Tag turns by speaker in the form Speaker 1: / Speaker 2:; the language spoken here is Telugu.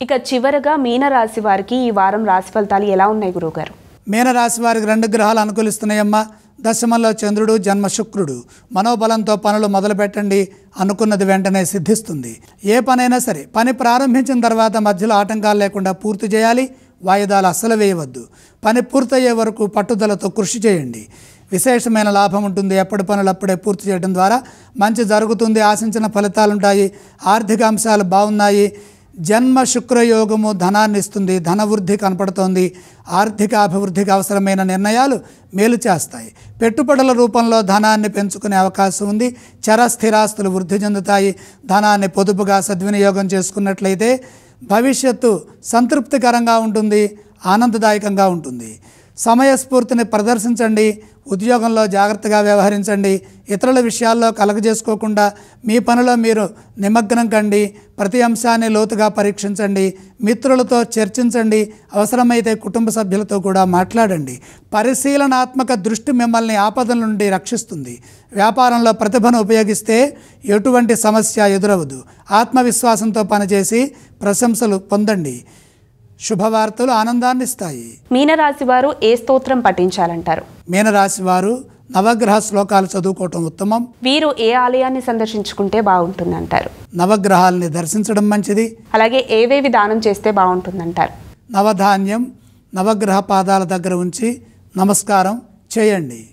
Speaker 1: ఇక చివరగా మీనరాశి వారికి ఈ వారం రాశి ఫలితాలు ఎలా ఉన్నాయి గురువుగారు?
Speaker 2: మీనరాశి వారికి 2 గ్రహాలు అనుకూలిస్తున్నాయమ్మా. దశమంలో చంద్రుడు, జన్మ శుక్రుడు. మనోబలంతో పనులు మొదలు పెట్టండి, అనుకున్నది వెంటనే సిద్ధిస్తుంది. ఏ పనైనా సరే పని ప్రారంభించిన తర్వాత మధ్యలో ఆటంకాలు లేకుండా పూర్తి చేయాలి. వాయిదాలు అస్సలు వేయవద్దు. పని పూర్తయ్యే వరకు పట్టుదలతో కృషి చేయండి. విశేషమైన లాభం ఉంటుంది. ఎప్పటి పనులు అప్పుడే పూర్తి చేయడం ద్వారా మంచి జరుగుతుంది. ఆశించిన ఫలితాలుంటాయి. ఆర్థిక అంశాలు బాగున్నాయి. జన్మ శుక్రయోగము ధనాన్ని ఇస్తుంది. ధన వృద్ధి కనపడుతోంది. ఆర్థిక అభివృద్ధికి అవసరమైన నిర్ణయాలు మేలు చేస్తాయి. పెట్టుబడుల రూపంలో ధనాన్ని పెంచుకునే అవకాశం ఉంది. చర స్థిరాస్తులు వృద్ధి చెందుతాయి. ధనాన్ని పొదుపుగా సద్వినియోగం చేసుకున్నట్లయితే భవిష్యత్తు సంతృప్తికరంగా ఉంటుంది, ఆనందదాయకంగా ఉంటుంది. సమయస్ఫూర్తిని ప్రదర్శించండి. ఉద్యోగంలో జాగ్రత్తగా వ్యవహరించండి. ఇతరుల విషయాల్లో కలగజేసుకోకుండా మీ పనిలో మీరు నిమగ్నం కండి. ప్రతి అంశాన్ని లోతుగా పరీక్షించండి. మిత్రులతో చర్చించండి. అవసరమైతే కుటుంబ సభ్యులతో కూడా మాట్లాడండి. పరిశీలనాత్మక దృష్టి మిమ్మల్ని ఆపదల నుండి రక్షిస్తుంది. వ్యాపారంలో ప్రతిభను ఉపయోగిస్తే ఎటువంటి సమస్య ఎదురవదు. ఆత్మవిశ్వాసంతో పనిచేసి ప్రశంసలు పొందండి. శుభవార్తలు ఆనందాన్ని ఇస్తాయి.
Speaker 1: మీనరాశి వారు ఏ స్తోత్రం పఠించాలంటారు?
Speaker 2: మీనరాశి వారు నవగ్రహ శ్లోకాలు చదువుకోవటం ఉత్తమం.
Speaker 1: వీరు ఏ ఆలయాన్ని సందర్శించుకుంటే బాగుంటుందంటారు?
Speaker 2: నవగ్రహాలని దర్శించడం మంచిది.
Speaker 1: అలాగే ఏవేవి దానం చేస్తే బాగుంటుందంటారు?
Speaker 2: నవధాన్యం నవగ్రహ పాదాల దగ్గర ఉంచి నమస్కారం చేయండి.